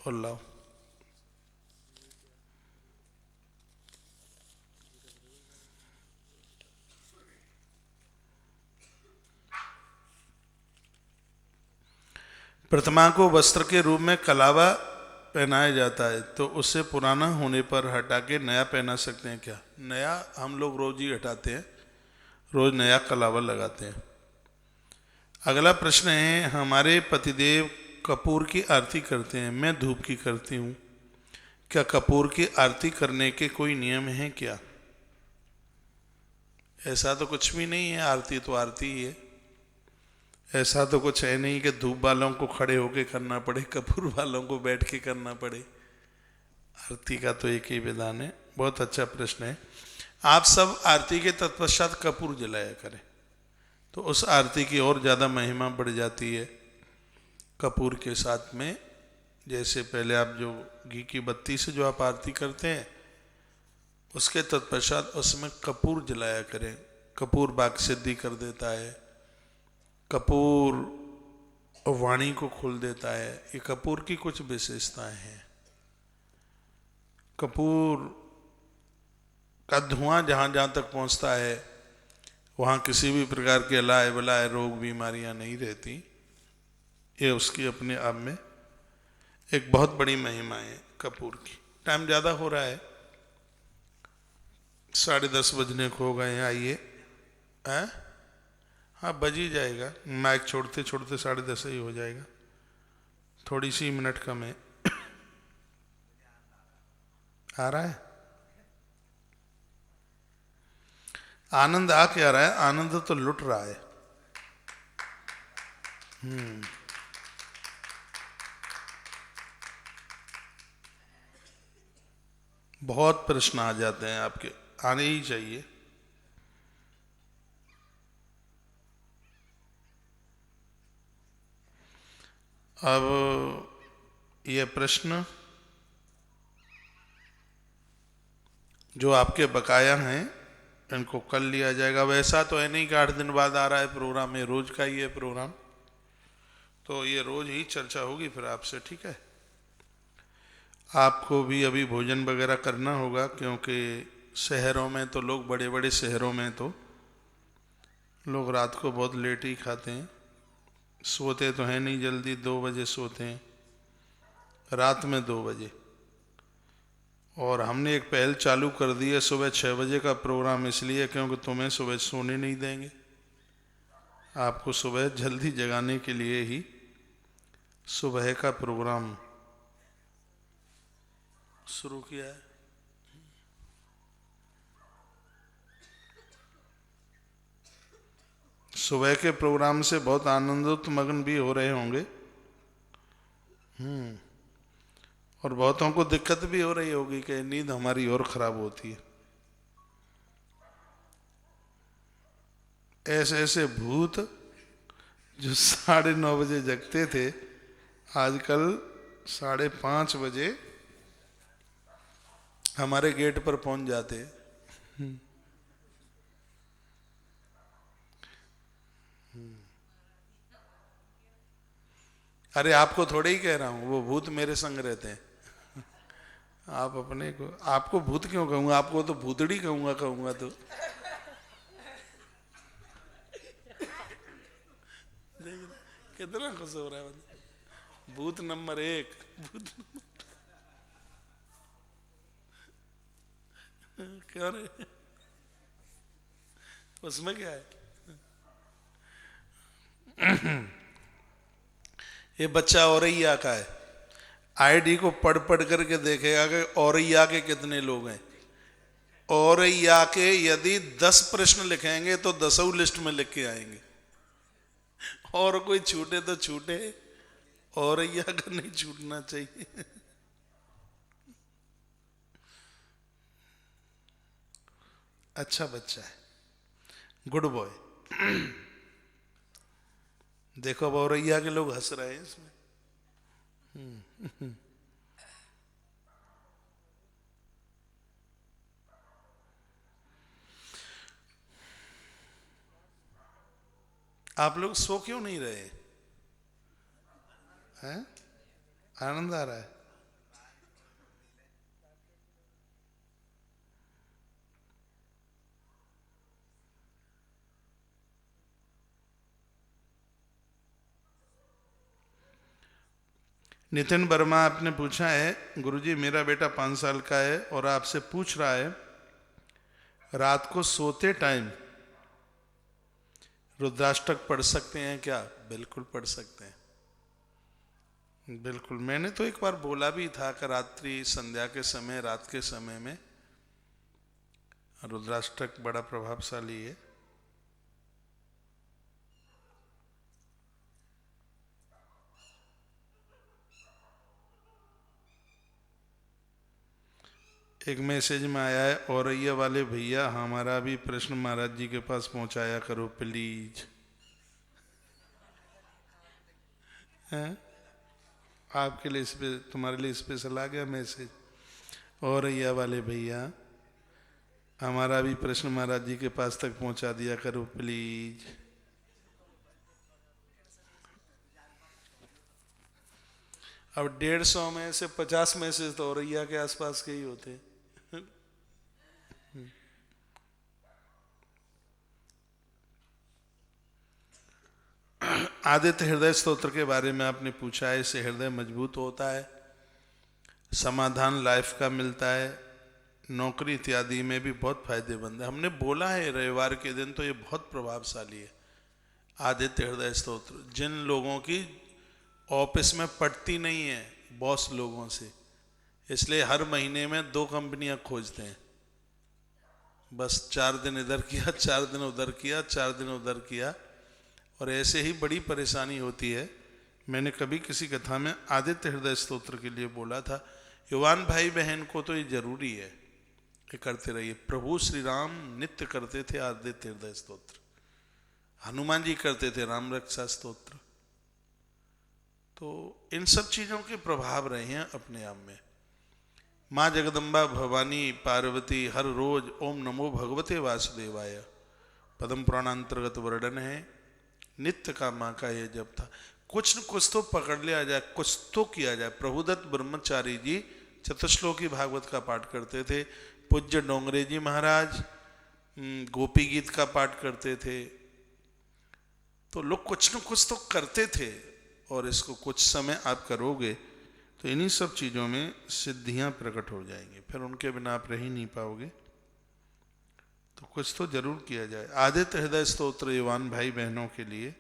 और लाओ, प्रतिमा को वस्त्र के रूप में कलावा पहनाया जाता है, तो उससे पुराना होने पर हटा के नया पहना सकते हैं क्या? नया हम लोग रोज ही हटाते हैं, रोज नया कलावा लगाते हैं। अगला प्रश्न है, हमारे पतिदेव कपूर की आरती करते हैं, मैं धूप की करती हूँ, क्या कपूर की आरती करने के कोई नियम है क्या? ऐसा तो कुछ भी नहीं है, आरती तो आरती ही है। ऐसा तो कुछ है नहीं कि धूप वालों को खड़े होके करना पड़े, कपूर वालों को बैठ के करना पड़े। आरती का तो एक ही विधान है। बहुत अच्छा प्रश्न है। आप सब आरती के तत्पश्चात कपूर जलाया करें, तो उस आरती की और ज़्यादा महिमा बढ़ जाती है। कपूर के साथ में, जैसे पहले आप जो घी की बत्ती से जो आप आरती करते हैं, उसके तत्पश्चात उसमें कपूर जलाया करें। कपूर वाक सिद्धि कर देता है, कपूर वाणी को खोल देता है। ये कपूर की कुछ विशेषताएं हैं। कपूर का धुआं जहाँ जहाँ तक पहुँचता है, वहाँ किसी भी प्रकार के अलाय बलाय रोग बीमारियाँ नहीं रहती। ये उसकी अपने आप में एक बहुत बड़ी महिमा है कपूर की। टाइम ज़्यादा हो रहा है, 10:30 बजने को हो गए हैं। आइए, हैं? हाँ, बज ही जाएगा, माइक छोड़ते छोड़ते 10:30 ही हो जाएगा, थोड़ी सी मिनट कम है। आ रहा है आनंद? आ क्या रहा है? आनंद तो लुट रहा है। बहुत प्रश्न आ जाते हैं आपके, आने ही चाहिए। अब ये प्रश्न जो आपके बकाया हैं, इनको कल लिया जाएगा। वैसा तो है नहीं कि 8 दिन बाद आ रहा है प्रोग्राम, ये रोज का ही है प्रोग्राम, तो ये रोज ही चर्चा होगी फिर आपसे, ठीक है? आपको भी अभी भोजन वगैरह करना होगा, क्योंकि शहरों में तो लोग, बड़े बड़े शहरों में तो लोग रात को बहुत लेट ही खाते हैं। सोते तो हैं नहीं जल्दी, 2 बजे सोते हैं, रात में 2 बजे। और हमने एक पहल चालू कर दी है, सुबह 6 बजे का प्रोग्राम, इसलिए क्योंकि तुम्हें सुबह सोने नहीं देंगे। आपको सुबह जल्दी जगाने के लिए ही सुबह का प्रोग्राम शुरू किया है। सुबह के प्रोग्राम से बहुत आनंदित मगन भी हो रहे होंगे, और बहुतों को दिक्कत भी हो रही होगी कि नींद हमारी और खराब होती है। ऐसे ऐसे भूत जो 9:30 बजे जगते थे, आजकल 5:30 बजे हमारे गेट पर पहुंच जाते हैं। अरे आपको थोड़े ही कह रहा हूं, वो भूत मेरे संग रहते हैं। आप अपने को, आपको भूत क्यों कहूंगा? आपको तो भूतड़ी कहूंगा, कहूंगा तो। कितना खुश हो रहा है, भूत नंबर 1, भूत क्यों रे? उसमें क्या है? ये बच्चा औरैया का है। आईडी को पढ़ पढ़ करके देखेगा कि औरैया के कितने लोग हैं। औरैया के यदि 10 प्रश्न लिखेंगे तो 10 लिस्ट में लिख के आएंगे। और कोई छूटे तो छूटे, औरैया का नहीं छूटना चाहिए। अच्छा बच्चा है, गुड बॉय। देखो अब औरैया के लोग हंस रहे हैं इसमें। आप लोग सो क्यों नहीं रहे हैं? आनंद आ रहा है? नितिन वर्मा आपने पूछा है, गुरुजी मेरा बेटा 5 साल का है और आपसे पूछ रहा है रात को सोते टाइम रुद्राष्टक पढ़ सकते हैं क्या? बिल्कुल पढ़ सकते हैं, बिल्कुल। मैंने तो एक बार बोला भी था कि रात्रि संध्या के समय, रात के समय में रुद्राष्टक बड़ा प्रभावशाली है। एक मैसेज में आया है, औरैया वाले भैया हमारा भी प्रश्न महाराज जी के पास पहुंचाया करो प्लीज। हैं? आपके लिए तुम्हारे लिए स्पेशल आ गया मैसेज। औरैया वाले भैया हमारा भी प्रश्न महाराज जी के पास तक पहुंचा दिया करो प्लीज। अब 150 में से 50 मैसेज तो औरैया के आसपास के ही होते हैं। आदित्य हृदय स्तोत्र के बारे में आपने पूछा है, इससे हृदय मजबूत होता है, समाधान लाइफ का मिलता है, नौकरी इत्यादि में भी बहुत फायदेमंद है। हमने बोला है रविवार के दिन, तो ये बहुत प्रभावशाली है आदित्य हृदय स्तोत्र। जिन लोगों की ऑफिस में पटती नहीं है बॉस लोगों से, इसलिए हर महीने में 2 कंपनियां खोजते हैं। बस 4 दिन इधर किया, 4 दिन उधर किया, 4 दिन उधर किया, और ऐसे ही बड़ी परेशानी होती है। मैंने कभी किसी कथा में आदित्य हृदय स्तोत्र के लिए बोला था। युवान भाई बहन को तो ये जरूरी है कि करते रहिए। प्रभु श्री राम नित्य करते थे आदित्य हृदय स्तोत्र, हनुमान जी करते थे राम रक्षा स्तोत्र। तो इन सब चीजों के प्रभाव रहे हैं अपने आप में। माँ जगदम्बा भवानी पार्वती हर रोज ओम नमो भगवते वासुदेवाय पद्म पुराणांतर्गत वर्णन है। नित्य का माँ का ये जप था। कुछ न कुछ तो पकड़ लिया जाए, कुछ तो किया जाए। प्रभुदत्त ब्रह्मचारी जी चतुश्लोकी भागवत का पाठ करते थे। पूज्य डोंगरे जी महाराज गोपी गीत का पाठ करते थे। तो लोग कुछ न कुछ तो करते थे, और इसको कुछ समय आप करोगे तो इन्हीं सब चीज़ों में सिद्धियां प्रकट हो जाएंगी, फिर उनके बिना आप रह ही नहीं पाओगे। तो कुछ तो जरूर किया जाए। आदित्य हृदय स्तोत्र युवान भाई बहनों के लिए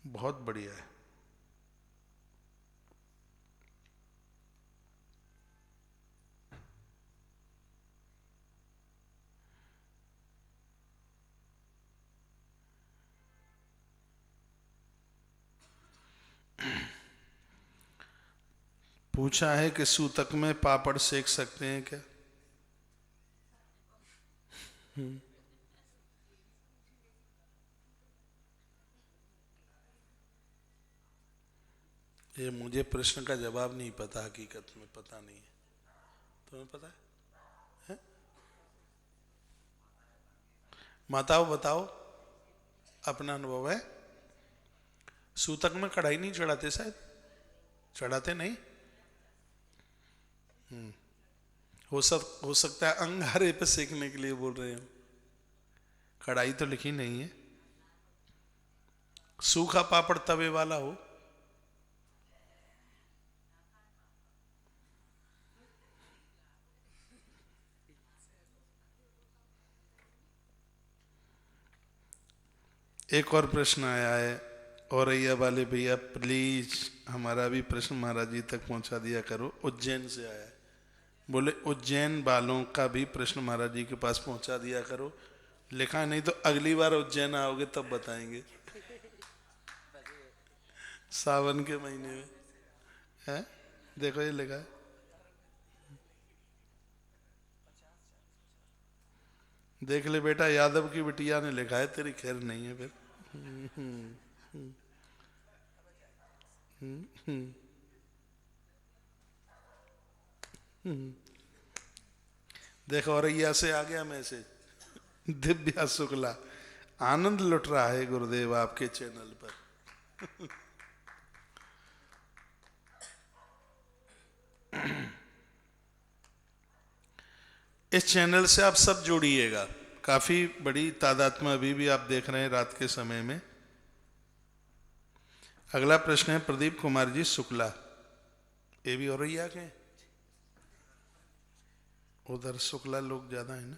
बहुत बढ़िया है। पूछा है कि सूतक में पापड़ सेक सकते हैं क्या? ये मुझे प्रश्न का जवाब नहीं पता, हकीकत में पता नहीं है। तुम्हें पता है? माताओं बताओ, अपना अनुभव है। सूतक में कढ़ाई नहीं चढ़ाते शायद? चढ़ाते नहीं? हो सकता है अंगारे पे सेकने के लिए बोल रहे हैं। कढ़ाई तो लिखी नहीं है। सूखा पापड़ तवे वाला हो। एक और प्रश्न आया है, औरैया वाले भैया प्लीज हमारा भी प्रश्न महाराज जी तक पहुंचा दिया करो। उज्जैन से आया है, बोले उज्जैन वालों का भी प्रश्न महाराज जी के पास पहुंचा दिया करो। लिखा नहीं तो अगली बार उज्जैन आओगे तब बताएंगे, सावन के महीने में है। देखो ये लिखा है। देख ले बेटा, यादव की बिटिया ने लिखा है, तेरी खैर नहीं है फिर। देखो औरैया से आ गया मैसेज। दिव्या शुक्ला आनंद लुट रहा है गुरुदेव आपके चैनल पर। इस चैनल से आप सब जुड़िएगा, काफी बड़ी तादाद में अभी भी आप देख रहे हैं रात के समय में। अगला प्रश्न है प्रदीप कुमार जी शुक्ला, ये भी औरैया के, उधर शुक्ला लोग ज्यादा है ना।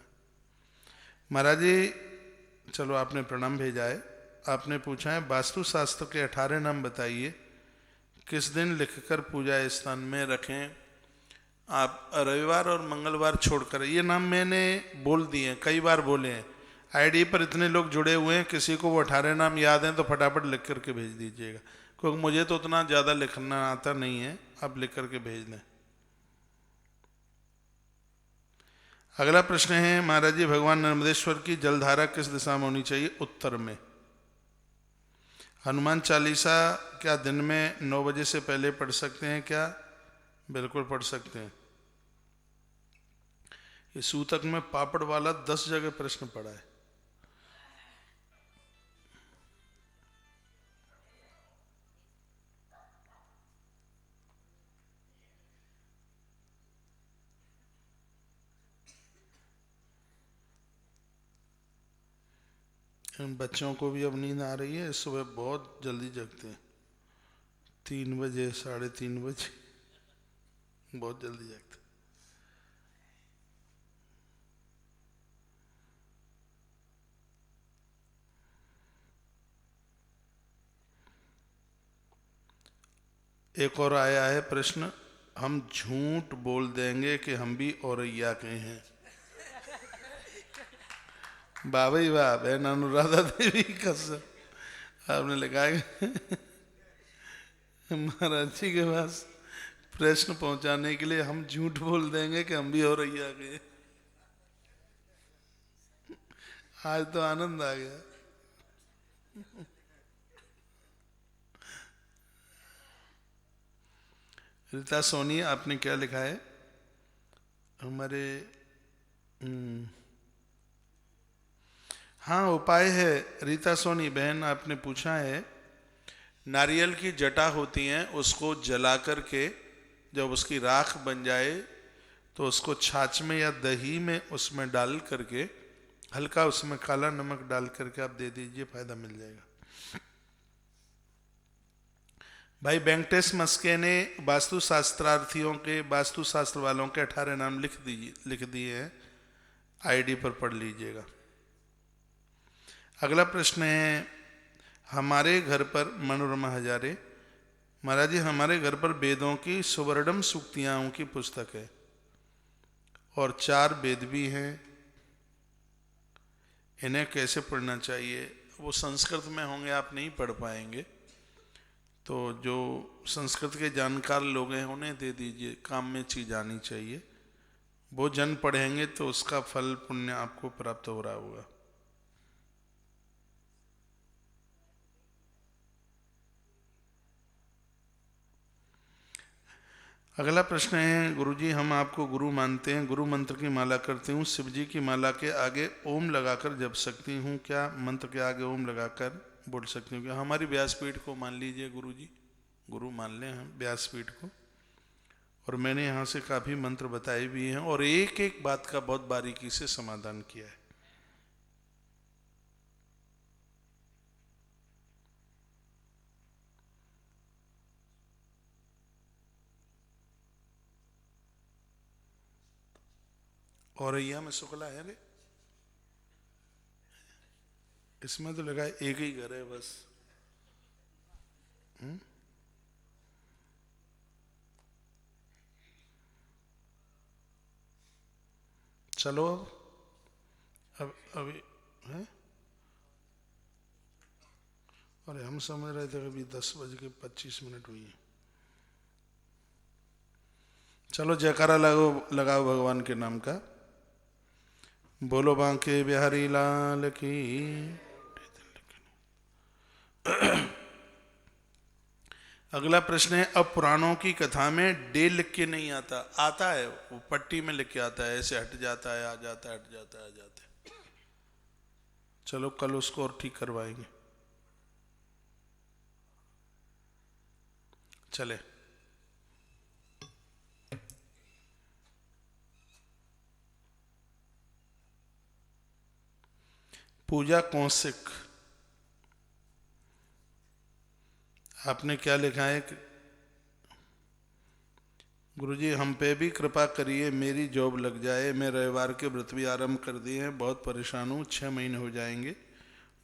महाराज जी चलो आपने प्रणाम भेजा है। आपने पूछा है वास्तु शास्त्र के 18 नाम बताइए, किस दिन लिखकर पूजा स्थान में रखें। आप रविवार और मंगलवार छोड़कर, ये नाम मैंने बोल दिए हैं, कई बार बोले हैं। आईडी पर इतने लोग जुड़े हुए हैं, किसी को वो 18 नाम याद हैं तो फटाफट लिख करके भेज दीजिएगा, क्योंकि मुझे तो उतना ज़्यादा लिखना आता नहीं है, आप लिख करके भेज दें। अगला प्रश्न है महाराज जी भगवान नर्मदेश्वर की जलधारा किस दिशा में होनी चाहिए। उत्तर में। हनुमान चालीसा क्या दिन में 9 बजे से पहले पढ़ सकते हैं क्या। बिल्कुल पढ़ सकते हैं। ये सूतक में पापड़ वाला 10 जगह प्रश्न पड़ा है। इन बच्चों को भी अब नींद आ रही है, सुबह बहुत जल्दी जगते हैं, 3 बजे 3:30 बजे, बहुत जल्दी जगते। एक और आया है प्रश्न, हम झूठ बोल देंगे कि हम भी औरैया के हैं। बाबा ही वाह, बहन अनुराधा देवी कसम आपने लिखा है महाराज जी के पास प्रश्न पहुंचाने के लिए हम झूठ बोल देंगे कि हम भी औरैया के हैं। आज तो आनंद आ गया। रीता सोनी आपने क्या लिखा है। हमारे हाँ उपाय है। रीता सोनी बहन आपने पूछा है, नारियल की जटा होती है उसको जला करके जब उसकी राख बन जाए तो उसको छाछ में या दही में उसमें डाल करके हल्का उसमें काला नमक डाल करके आप दे दीजिए, फायदा मिल जाएगा। भाई वेंकटेश मस्के ने वास्तु शास्त्रार्थियों के, वास्तु शास्त्र वालों के 18 नाम लिख दिए हैं, आईडी पर पढ़ लीजिएगा। अगला प्रश्न है हमारे घर पर, मनोरमा हजारे, महाराज जी हमारे घर पर वेदों की सुवर्णम सूक्तियाओं की पुस्तक है और 4 वेद भी हैं, इन्हें कैसे पढ़ना चाहिए। वो संस्कृत में होंगे, आप नहीं पढ़ पाएंगे, तो जो संस्कृत के जानकार लोग हैं उन्हें दे दीजिए, काम में चीज आनी चाहिए। वो जन पढ़ेंगे तो उसका फल पुण्य आपको प्राप्त हो रहा होगा। अगला प्रश्न है गुरुजी हम आपको गुरु मानते हैं, गुरु मंत्र की माला करती हूँ, शिव जी की माला के आगे ओम लगाकर जप सकती हूँ क्या। मंत्र के आगे ओम लगाकर बोल सकती हूँ क्या। हमारी व्यासपीठ को मान लीजिए गुरुजी, गुरु मान लें हम व्यासपीठ को। और मैंने यहाँ से काफ़ी मंत्र बताए भी हैं और एक एक बात का बहुत बारीकी से समाधान किया है। औरैया में शुक्ला है रे, इसमें तो लगा एक ही घर है बस। चलो अब अभी है। अरे हम समझ रहे थे कि अभी 10:25 हुई है। चलो जयकारा लगाओ भगवान के नाम का। बोलो बांके बिहारी लाल की। अगला प्रश्न है, अब पुराणों की कथा में डे लिख के नहीं आता, आता है वो पट्टी में लिख के आता है, ऐसे हट जाता है, आ जाता है, हट जाता है, आ जाता है। चलो कल उसको और ठीक करवाएंगे। चले। पूजा कौशिक, आपने क्या लिखा है? गुरुजी हम पे भी कृपा करिए, मेरी जॉब लग जाए। मैं रविवार के व्रत भी आरंभ कर दिए हैं, बहुत परेशान हूँ, 6 महीने हो जाएंगे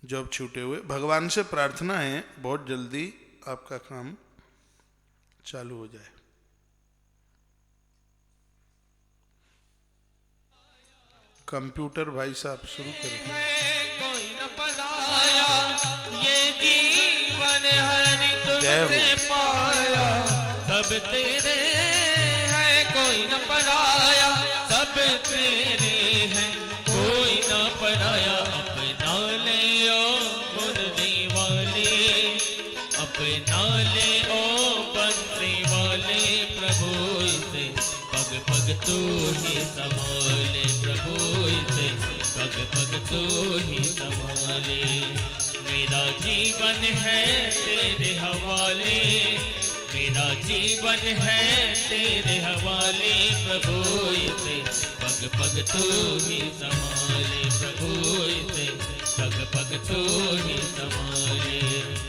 जॉब छूटे हुए। भगवान से प्रार्थना है बहुत जल्दी आपका काम चालू हो जाए। कंप्यूटर भाई साहब शुरू करें। कोई न पलाया, ये जीवन हरि पाया, सब तेरे हैं कोई न पराया, सब तेरे हैं कोई न पराया। अपना ले ओ मुरली वाले, अपना ले ओ बंसी वाले, प्रभु इसे पग पग तू ही संभाले, प्रभु इसे पग पग तू ही संभाले। मेरा जीवन है तेरे हवाले, मेरा जीवन है तेरे हवाले, प्रभु इसे पग पग तू ही संभाले, प्रभु इसे पग पग तू ही संभाले।